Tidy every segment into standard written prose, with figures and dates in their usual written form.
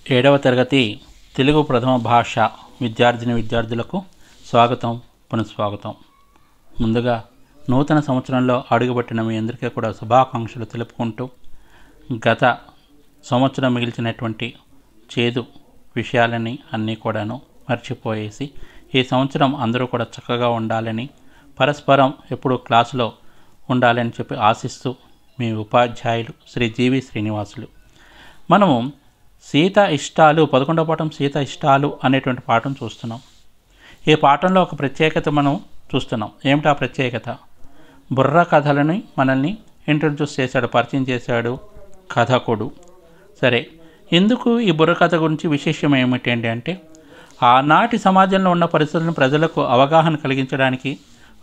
ఏడవ తరగతి తెలుగు ప్రథమ భాష విద్యార్థులకు స్వాగతం, పునఃస్వాగతం. ముందుగా నూతన సంవత్సరంలో అడుగుపెట్టిన మీ అందరికీ కూడా శుభాకాంక్షలు తెలుపుకుంటూ, గత సంవత్సరం మిగిల్చినటువంటి చేదు విషయాలని అన్నీ కూడాను మర్చిపోయేసి ఈ సంవత్సరం అందరూ కూడా చక్కగా ఉండాలని, పరస్పరం ఎప్పుడూ క్లాసులో ఉండాలని చెప్పి ఆశిస్తూ మీ ఉపాధ్యాయులు శ్రీ జీవి శ్రీనివాసులు. మనము సీత ఇష్టాలు 11వ పాఠం సీత ఇష్టాలు అనేటువంటి పాఠం చూస్తున్నాం. ఈ పాఠంలో ఒక ప్రత్యేకత మనం చూస్తున్నాం. ఏమిటా ప్రత్యేకత? బుర్ర కథలని మనల్ని ఇంట్రడ్యూస్ చేశాడు, పరిచయం చేశాడు కథకుడు. సరే, ఎందుకు ఈ బుర్ర కథ గురించి విశేషం ఏమిటి అంటే, ఆనాటి సమాజంలో ఉన్న పరిస్థితులను ప్రజలకు అవగాహన కలిగించడానికి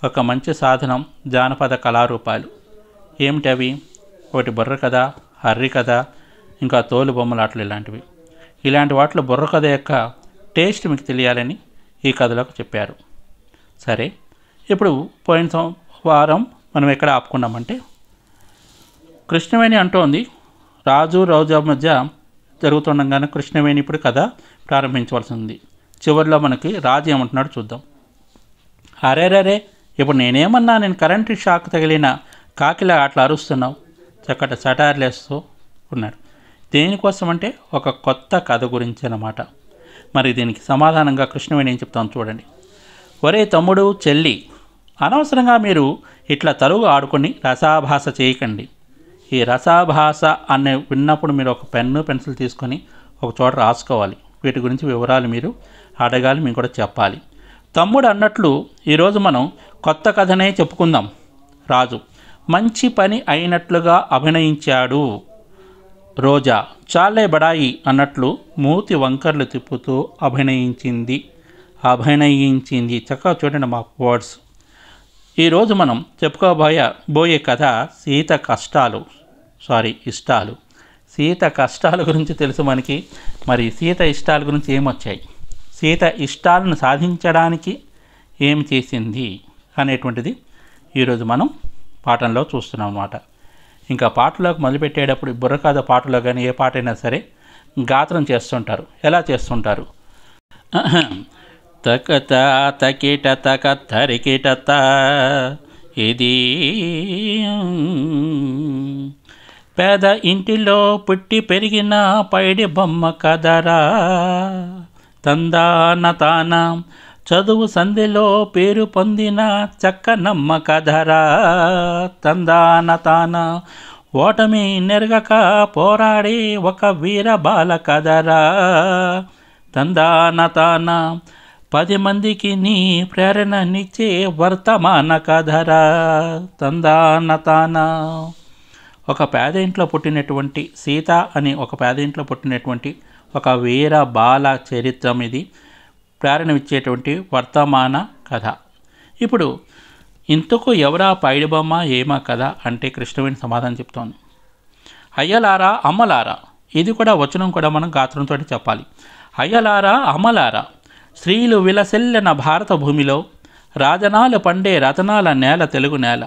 ఒక మంచి సాధనం జానపద కళారూపాలు. ఏమిటవి? ఒకటి బుర్ర కథ, హర్రి కథ, ఇంకా తోలు బొమ్మలాటలు. ఇలాంటి వాటిలో బుర్ర కథ యొక్క టేస్ట్ మీకు తెలియాలని ఈ కథలోకి చెప్పారు. సరే, ఇప్పుడు పోయిన వారం మనం ఎక్కడ ఆపుకున్నామంటే, కృష్ణవేణి అంటోంది రాజు రోజా మధ్య జరుగుతుండగానే కృష్ణవేణి ఇప్పుడు కథ ప్రారంభించవలసి ఉంది. చివరిలో మనకి రాజు ఏమంటున్నాడు చూద్దాం. అరేరే, ఇప్పుడు నేనేమన్నా, నేను కరెంటు షాక్ తగిలిన కాకిలా అట్లా అరుస్తున్నావు, చక్కటి సటార్లు వేస్తూ ఉన్నాడు. దేనికోసం అంటే ఒక కొత్త కథ గురించి అన్నమాట. మరి దీనికి సమాధానంగా కృష్ణవేణి ఏం చెప్తాను చూడండి. ఒరే తమ్ముడు, చెల్లి, అనవసరంగా మీరు ఇట్లా తరువు ఆడుకొని రసాభాస చేయకండి. ఈ రసాభాస అనే విన్నప్పుడు మీరు ఒక పెన్ను పెన్సిల్ తీసుకొని ఒక చోట రాసుకోవాలి. వీటి గురించి వివరాలు మీరు అడగాలి, మేము కూడా చెప్పాలి. తమ్ముడు అన్నట్లు ఈరోజు మనం కొత్త కథనే చెప్పుకుందాం. రాజు మంచి పని అయినట్లుగా అభినయించాడు. రోజా చాలే బడాయి అన్నట్లు మూతి వంకర్లు తిప్పుతూ అభినయించింది. చక్కగా చూడండి మా వర్డ్స్. ఈరోజు మనం చెప్పుకోబోయే కథ ఇష్టాలు. సీత కష్టాల గురించి తెలుసు మనకి. మరి సీత ఇష్టాల గురించి ఏమొచ్చాయి, సీత ఇష్టాలను సాధించడానికి ఏం చేసింది అనేటువంటిది ఈరోజు మనం పాఠంలో చూస్తున్నాం అన్నమాట. ఇంకా పాటలోకి మొదలుపెట్టేటప్పుడు బుర్రకథ పాటలో కానీ ఏ పాట అయినా సరే గాత్రం చేస్తుంటారు. ఎలా చేస్తుంటారు? తకత తకిట తక తరికిటత, ఇది పేద ఇంటిలో పుట్టి పెరిగిన పైడి బొమ్మ కదరా, తందాన తాన చదువు సంధిలో పేరు పొందిన చక్కనమ్మ కథరా, తందాన తాన ఓటమి నెరగక పోరాడే ఒక వీర బాల కథరా, తందాన తాన 10 మందికి నీ ప్రేరణనిచ్చే వర్తమాన కథరా, తందాన తాన. ఒక పేద ఇంట్లో పుట్టినటువంటి సీత అని ఒక పేద ఇంట్లో పుట్టినటువంటి ఒక వీర బాల చరిత్రం ఇది, ప్రేరణ ఇచ్చేటువంటి వర్తమాన కథ. ఇప్పుడు ఇంతకు ఎవరా పైడిబొమ్మ ఏమా కథ అంటే కృష్ణవేణి సమాధానం చెప్తోంది. అయ్యలారా అమ్మలారా, ఇది కూడా వచనం కూడా మనం గాత్రంతో చెప్పాలి. అయ్యలారా అమ్మలారా, స్త్రీలు విలసెల్లిన భారత భూమిలో రాజనాలు పండే రతనాల నేల తెలుగు నేల.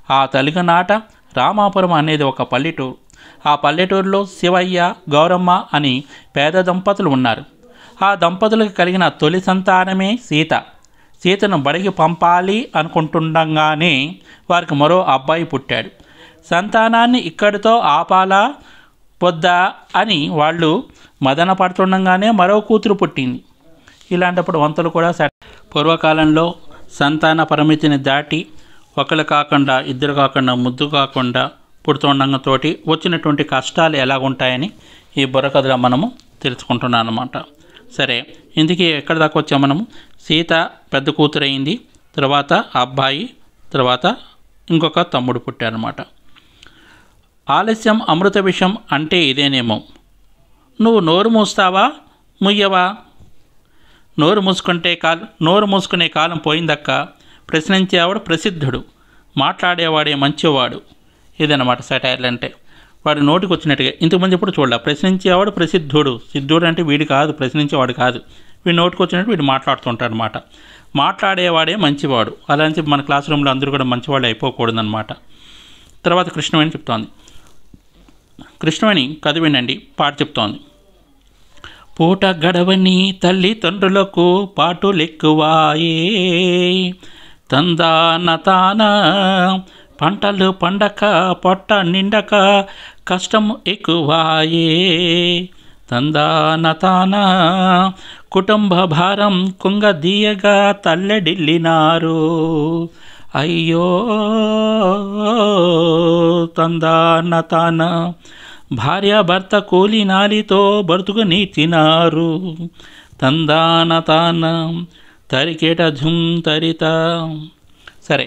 ఆ తెలుగునాట రామాపురం అనేది ఒక పల్లెటూరు. ఆ పల్లెటూరులో శివయ్య, గౌరమ్మ అని పేద దంపతులు ఉన్నారు. ఆ దంపతులకు కలిగిన తొలి సంతానమే సీత. సీతను బడికి పంపాలి అనుకుంటుండగానే వారికి మరో అబ్బాయి పుట్టాడు. సంతానాన్ని ఇక్కడితో ఆపాలా వద్దా అని వాళ్ళు మదన పడుతుండగానే మరో కూతురు పుట్టింది. ఇలాంటప్పుడు వంతులు కూడా పూర్వకాలంలో సంతాన పరిమితిని దాటి ఒకరు కాకుండా ఇద్దరు కాకుండా ముద్దు కాకుండా పుడుతుండటంతో వచ్చినటువంటి కష్టాలు ఎలాగుంటాయని ఈ బుర్రకథలో మనము తెలుసుకుంటున్నాం అన్నమాట. సరే, ఇందుకే ఎక్కడ దాకా వచ్చాం మనము? సీత పెద్ద కూతురైంది, తర్వాత అబ్బాయి, తర్వాత ఇంకొక తమ్ముడు పుట్టారన్నమాట. ఆలస్యం అమృత విషం అంటే ఇదేనేమో. నువ్వు నోరు మూస్తావా ముయ్యవా? నోరు మూసుకునే కాలం పోయిందక్క. ప్రశ్నించేవాడు ప్రసిద్ధుడు, మాట్లాడేవాడే మంచివాడు. ఇదన్నమాట సెటైర్లు అంటే. వాడు నోటికి వచ్చినట్టుగా ఇంతకుముందు ఎప్పుడు చూడాలి. ప్రశ్నించేవాడు ప్రసిద్ధుడు, సిద్ధుడు అంటే వీడు కాదు, ప్రశ్నించేవాడు కాదు. వీడు నోటికి వచ్చినట్టు వీడు మాట్లాడుతుంటాడు అనమాట. మాట్లాడేవాడే మంచివాడు. అలాంటి మన క్లాస్ రూమ్లో అందరూ కూడా మంచివాళ్ళు అయిపోకూడదన్నమాట. తర్వాత కృష్ణవేణి చెప్తోంది. కృష్ణవేణి కథ వినండి, పాట చెప్తోంది. పూట గడవని తల్లిదండ్రులకు పాటులెక్కువాయే. తందాన తాన పంటలు పండక పొట్ట నిండక కష్టం ఎక్కువాయే. తందాన తాన కుటుంబ భారం కుంగదీయగా తల్లడిల్లినారు. అయ్యో తందాన తాన భార్యాభర్త కూలి నాలితో బ్రతుకు నీచినారు. తందాన తాన తరికేట ఝుమ్ తరిత. సరే,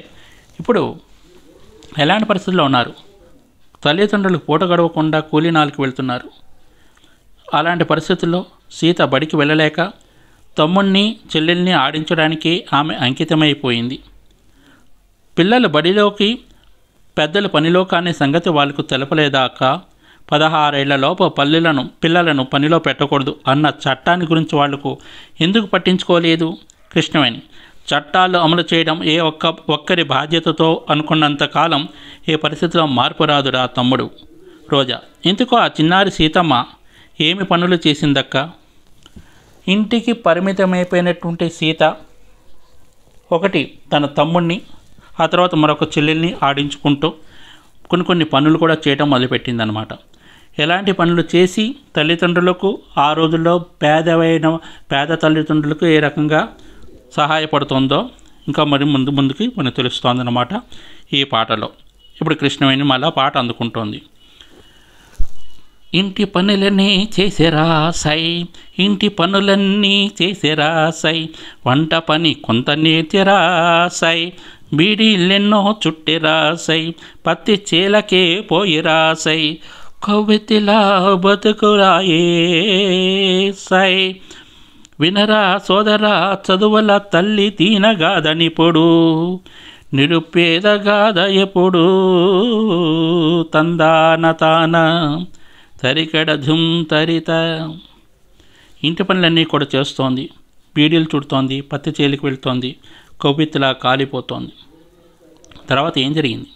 ఇప్పుడు ఎలాంటి పరిస్థితుల్లో ఉన్నారు? తల్లిదండ్రులకు పూట గడవకుండా కూలి నాలికి వెళ్తున్నారు. అలాంటి పరిస్థితుల్లో సీత బడికి వెళ్ళలేక తమ్ముణ్ణి చెల్లెల్ని ఆడించడానికి ఆమె అంకితమైపోయింది. పిల్లలు బడిలోకి, పెద్దలు పనిలోకి అనే సంగతి వాళ్ళకు తెలపలేదాక 16 ఏళ్లలోపు పిల్లలను పనిలో పెట్టకూడదు అన్న చట్టాన్ని గురించి వాళ్లకు ఎందుకు పట్టించుకోలేదు కృష్ణవేణి? చట్టాలు అమలు చేయడం ఒక్కరి బాధ్యతతో అనుకున్నంతకాలం ఏ పరిస్థితిలో మార్పు రాదురా తమ్ముడు. రోజా: ఇందుకు ఆ చిన్నారి సీతమ్మ ఏమి పనులు చేసిందక్క? ఇంటికి పరిమితమైపోయినటువంటి సీత ఒకటి తన తమ్ముడిని, ఆ తర్వాత మరొక చెల్లెల్ని ఆడించుకుంటూ కొన్ని పనులు కూడా చేయడం మొదలుపెట్టిందనమాట. ఎలాంటి పనులు చేసి తల్లిదండ్రులకు, ఆ రోజుల్లో పేద తల్లిదండ్రులకు ఏ రకంగా సహాయపడుతుందో ఇంకా మరి ముందుకి మనకు తెలుస్తోందన్నమాట ఈ పాటలో. ఇప్పుడు కృష్ణవేణి మళ్ళా పాట అందుకుంటోంది. ఇంటి పనులన్నీ చేసేరా సై, ఇంటి పనులన్నీ చేసేరా సై, వంట పని కొంత నేర్చెరా సై, బీడీలెన్నో చుట్టెరా సై, పత్తి చేలకే పోయిరా సై, కొవ్వెత్తిలా బతుకురాయే సై. వినరా సోదరా చదువుల తల్లి దీనగాదనిప్పుడు, నిరుపేదగాద ఎప్పుడు. తందాన తాన తరికడ ఝుమ్ తరిత. ఇంటి పనులన్నీ కూడా చేస్తోంది, బీడీలు చుడుతోంది, పత్తి చేలికి వెళ్తోంది, కొవ్వెత్తిలా కాలిపోతోంది. తర్వాత ఏం జరిగింది?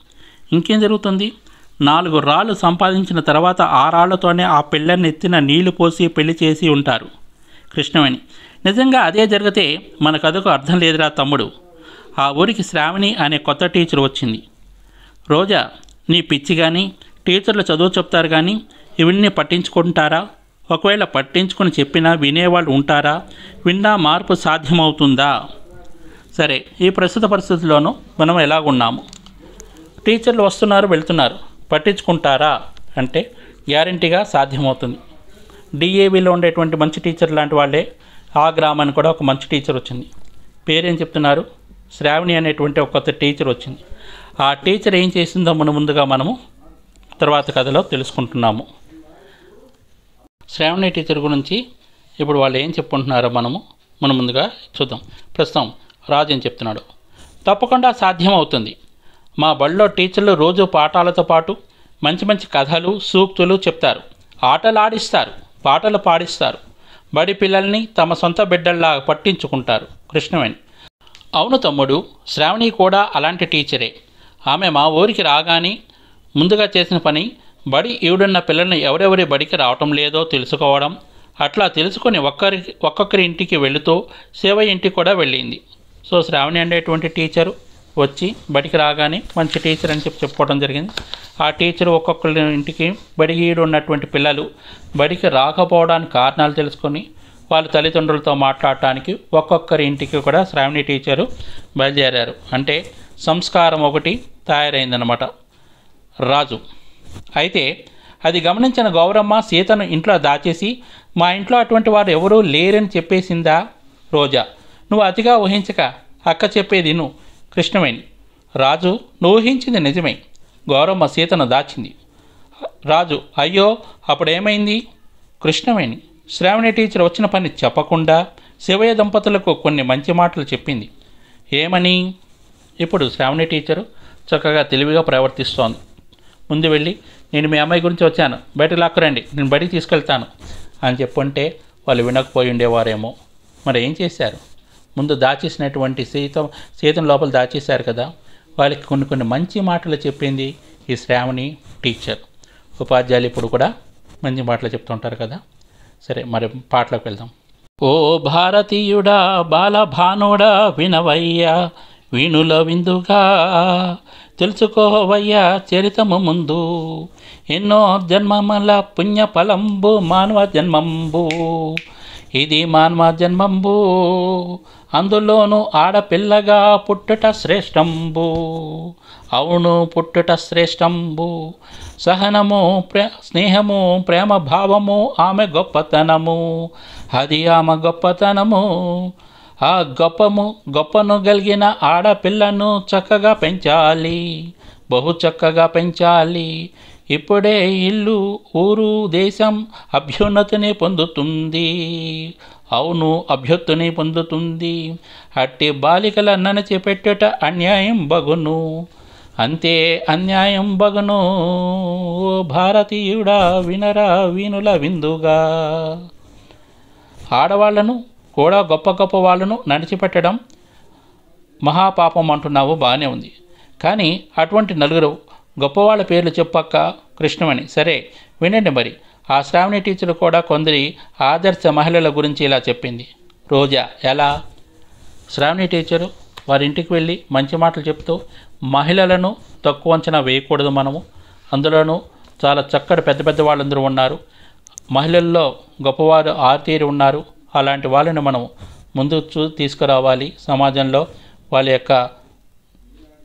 ఇంకేం జరుగుతుంది? 4 రాళ్ళు సంపాదించిన తర్వాత ఆ రాళ్లతోనే ఆ పిల్లల్ని ఎత్తిన నీళ్లు పోసి పెళ్లి చేసి ఉంటారు కృష్ణవేణి. నిజంగా అదే జరిగితే మన కథకు అర్థం లేదురా తమ్ముడు. ఆ ఊరికి శ్రావణి అనే కొత్త టీచర్ వచ్చింది. రోజా, నీ పిచ్చి కానీ, టీచర్లు చదువు చెప్తారు కానీ ఇవన్నీ పట్టించుకుంటారా? ఒకవేళ పట్టించుకొని చెప్పినా వినేవాళ్ళు ఉంటారా? విన్నా మార్పు సాధ్యమవుతుందా? సరే, ఈ ప్రస్తుత పరిస్థితుల్లోనూ మనం ఎలాగున్నాము? టీచర్లు వస్తున్నారు, వెళ్తున్నారు, పట్టించుకుంటారా అంటే గ్యారంటీగా సాధ్యమవుతుంది. డిఏవిలో ఉండేటువంటి మంచి టీచర్ లాంటి వాళ్ళే ఆ గ్రామానికి కూడా ఒక మంచి టీచర్ వచ్చింది. పేరేం చెప్తున్నారు? శ్రావణి అనేటువంటి ఒక కొత్త టీచర్ వచ్చింది. ఆ టీచర్ ఏం చేసిందో ముందుగా మనము తర్వాత కథలో తెలుసుకుంటున్నాము. శ్రావణి టీచర్ గురించి ఇప్పుడు వాళ్ళు ఏం చెప్పుకుంటున్నారో మనం ముందుగా చూద్దాం. ప్రస్తుతం రాజు ఏం చెప్తున్నాడు? తప్పకుండా సాధ్యం అవుతుంది. మా బడిలో టీచర్లు రోజు పాఠాలతో పాటు మంచి మంచి కథలు, సూక్తులు చెప్తారు, ఆటలు ఆడిస్తారు, పాటలు పాడిస్తారు. బడి పిల్లల్ని తమ సొంత బిడ్డల్లా పట్టించుకుంటారు కృష్ణవేణి. అవును తమ్ముడు, శ్రావణి కూడా అలాంటి టీచరే. ఆమె మా ఊరికి రాగానే ముందుగా చేసిన పని బడి ఈడున్న పిల్లల్ని ఎవరెవరి బడికి రావటం లేదో తెలుసుకోవడం. అట్లా తెలుసుకొని ఒక్కొక్కరి ఇంటికి వెళుతూ సేవ ఇంటికి కూడా వెళ్ళింది. సో శ్రావణి అనేటువంటి టీచరు వచ్చి బడికి రాగానే మంచి టీచర్ అని చెప్పుకోవడం జరిగింది. ఆ టీచరు ఒక్కొక్కరి ఇంటికి బడిగీడు ఉన్నటువంటి పిల్లలు బడికి రాకపోవడానికి కారణాలు తెలుసుకొని వాళ్ళ తల్లిదండ్రులతో మాట్లాడటానికి ఒక్కొక్కరి ఇంటికి కూడా శ్రావణి టీచరు బయలుదేరారు. అంటే సంస్కారం ఒకటి తయారైందనమాట రాజు. అయితే అది గమనించిన గౌరమ్మ సీతను ఇంట్లో దాచేసి మా ఇంట్లో అటువంటి వారు ఎవరూ లేరని చెప్పేసిందా? రోజా: నువ్వు అతిగా ఊహించక, అక్క చెప్పేది నువ్వు కృష్ణవేణి. రాజు: నువ్వు ఊహించింది నిజమే. గౌరమ్మ సీతను దాచింది. రాజు: అయ్యో, అప్పుడేమైంది? కృష్ణవేణి: శ్రావణి టీచర్ వచ్చిన పని చెప్పకుండా శివయ్య దంపతులకు కొన్ని మంచి మాటలు చెప్పింది. ఏమని? ఇప్పుడు శ్రావణి టీచరు చక్కగా తెలివిగా ప్రవర్తిస్తోంది. ముందు వెళ్ళి, నేను మీ అమ్మాయి గురించి వచ్చాను, బయటకు లాక్కురండి, నేను బడికి తీసుకెళ్తాను అని చెప్పుంటే వాళ్ళు వినకపోయి ఉండేవారేమో. మరి ఏం చేశారు? ముందు దాచేసినటువంటి సీతను లోపల దాచేశారు కదా. వాళ్ళకి కొన్ని మంచి మాటలు చెప్పింది ఈ శ్రావణి టీచర్. ఉపాధ్యాయులు ఇప్పుడు కూడా మంచి మాటలు చెప్తుంటారు కదా. సరే, మరి పాటలోకి వెళ్దాం. ఓ భారతీయుడా బాలభానుడా వినవయ్యా వీణుల విందుగా, తెలుసుకోవయ్యా చరితము ముందు, ఎన్నో జన్మముల పుణ్యఫలంబు మానవ జన్మంబు, ఇది మానవ జన్మంబు, అందులోనూ ఆడపిల్లగా పుట్టుట శ్రేష్టంబు, అవును పుట్టుట శ్రేష్టంబు, సహనము స్నేహము ప్రేమ భావము ఆమె గొప్పతనము, అది ఆమె గొప్పతనము. ఆ గొప్పను కలిగిన ఆడపిల్లను చక్కగా పెంచాలి, బహు చక్కగా పెంచాలి. ఇప్పుడే ఇల్లు ఊరు దేశం అభ్యున్నతిని పొందుతుంది, అవును అభ్యున్నతిని పొందుతుంది. అట్టి బాలికల నడిచిపెట్టుట అన్యాయం బగును, అంతే అన్యాయం బగును. భారతీయుడా వినరా వీణుల విందుగా. ఆడవాళ్లను కూడా గొప్ప వాళ్ళను నడిచిపెట్టడం మహాపాపం అంటున్నావు, బాగానే ఉంది. కానీ అటువంటి నలుగురు గొప్పవాళ్ళ పేర్లు చెప్పక్క కృష్ణమణి. సరే వినండి మరి. ఆ శ్రావణి టీచర్ కూడా కొందరి ఆదర్శ మహిళల గురించి ఇలా చెప్పింది. రోజా ఎలా? శ్రావణి టీచరు వారి ఇంటికి వెళ్ళి మంచి మాటలు చెప్తూ, మహిళలను తక్కువ అంచనా వేయకూడదు మనము, అందులోనూ చాలా చక్కటి పెద్ద వాళ్ళందరూ ఉన్నారు, మహిళల్లో గొప్పవారు ఆర్తీరు ఉన్నారు, అలాంటి వాళ్ళని మనం ముందు తీసుకురావాలి, సమాజంలో వాళ్ళ యొక్క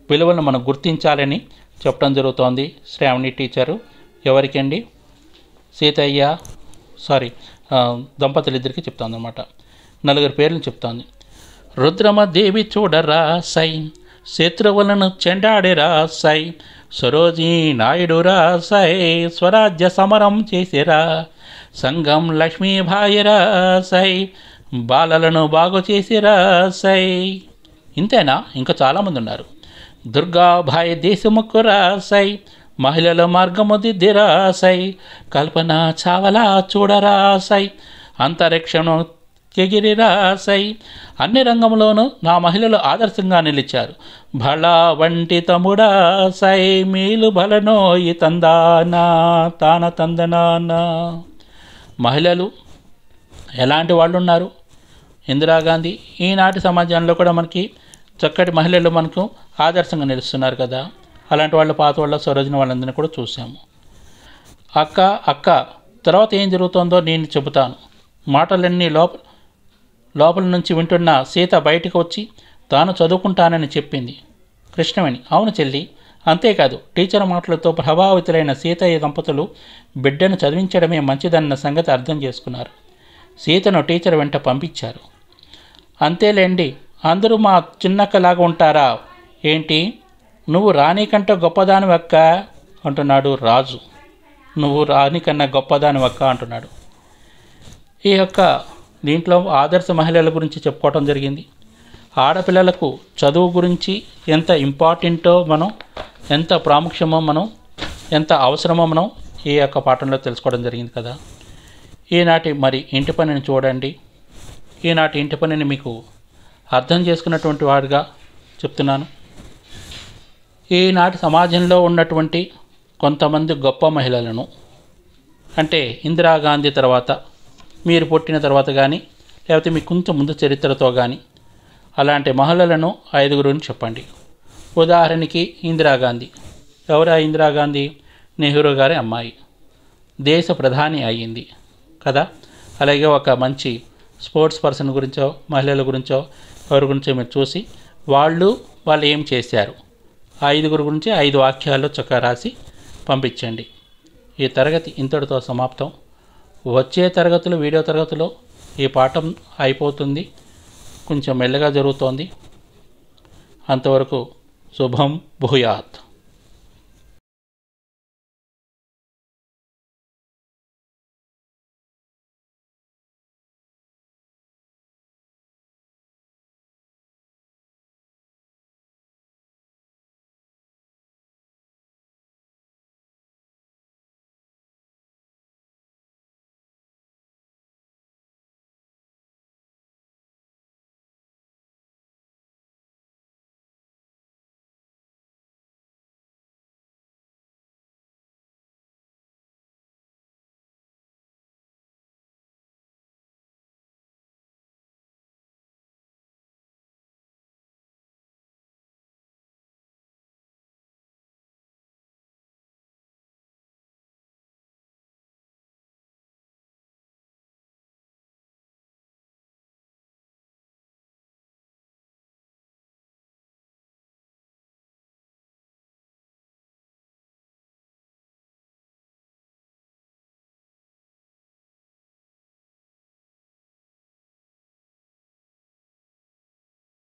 విలువలను మనం గుర్తించాలని చెప్పడం జరుగుతోంది శ్రావణి టీచరు. ఎవరికండి? సీతయ్య దంపతులిద్దరికి చెప్తాను అన్నమాట. నలుగురు పేర్లను చెప్తాను. రుద్రమదేవి చూడరా సై, శత్రువులను చెండాడిరా సై, సరోజీ నాయుడురా సై, స్వరాజ్య సమరం చేసిరా, సంగం లక్ష్మీభాయిరా సై, బాలలను బాగు చేసిరా సై. ఇంతేనా? ఇంకా చాలామంది ఉన్నారు. దుర్గాభాయ్ దేశముఖురా సై, మహిళల మార్గము దిద్దిరా సై, కల్పన చావలా చూడరా సై, అంతరిక్షను ఎగిరిరా సై. అన్ని రంగంలోనూ నా మహిళలు ఆదర్శంగా నిలిచారు. భళ వంటి తమ్ముడా సై, మీలు బలనో ఈ తందానా తాన తందనానా. మహిళలు ఎలాంటి వాళ్ళు ఉన్నారు? ఇందిరాగాంధీ. ఈనాటి సమాజంలో కూడా మనకి చక్కటి మహిళలు మనకు ఆదర్శంగా నిలుస్తున్నారు కదా. అలాంటి వాళ్ళ పాత వాళ్ళ సరోజిని వాళ్ళందరినీ కూడా చూసాము. అక్క తర్వాత ఏం జరుగుతుందో నేను చెబుతాను. మాటలన్నీ లోపల నుంచి వింటున్న సీత బయటకు వచ్చి తాను చదువుకుంటానని చెప్పింది కృష్ణవేణి. అవును చెల్లి, అంతేకాదు టీచర్ మాటలతో ప్రభావితులైన సీతయ్య దంపతులు బిడ్డను చదివించడమే మంచిదన్న సంగతి అర్థం చేసుకున్నారు. సీతను టీచర్ వెంట పంపించారు. అంతేలేండి, అందరూ మా చిన్నక్కలాగా ఉంటారా ఏంటి? నువ్వు రాణి కంటే గొప్పదానివక్క అంటున్నాడు రాజు. నువ్వు రాణి కన్నా గొప్పదానివక్క అంటున్నాడు. ఈ యొక్క దీంట్లో ఆదర్శ మహిళల గురించి చెప్పుకోవటం జరిగింది. ఆడపిల్లలకు చదువు గురించి ఎంత ఇంపార్టెంటో మనం, ఎంత ప్రాముఖ్యమో మనం, ఎంత అవసరమో మనం ఈ యొక్క పాఠంలో తెలుసుకోవడం జరిగింది కదా. ఈనాటి మరి ఇంటి పనిని చూడండి. ఈనాటి ఇంటి పనిని మీకు అర్థం చేసుకున్నటువంటి వాడిగా చెప్తున్నాను. ఈనాటి సమాజంలో ఉన్నటువంటి కొంతమంది గొప్ప మహిళలను, అంటే ఇందిరాగాంధీ తర్వాత మీరు పుట్టిన తర్వాత కానీ, లేకపోతే మీకు కొంచెం ముందు చరిత్రతో కానీ అలాంటి మహిళలను 5 చెప్పండి. ఉదాహరణకి ఇందిరాగాంధీ. ఎవరా ఇందిరాగాంధీ? నెహ్రూ గారి అమ్మాయి, దేశ ప్రధాని అయ్యింది కదా. అలాగే ఒక మంచి స్పోర్ట్స్ పర్సన్ గురించో, మహిళల గురించో, ఎవరి గురించో మీరు చూసి వాళ్ళు ఏం చేశారు, 5 గురించి 5 వాక్యాల్లో చక్కగా రాసి పంపించండి. ఈ తరగతి ఇంతటితో సమాప్తం. వచ్చే తరగతులు, వీడియో తరగతిలో ఈ పాఠం అయిపోతుంది. కొంచెం మెల్లగా జరుగుతోంది. అంతవరకు శుభం భూయాత్.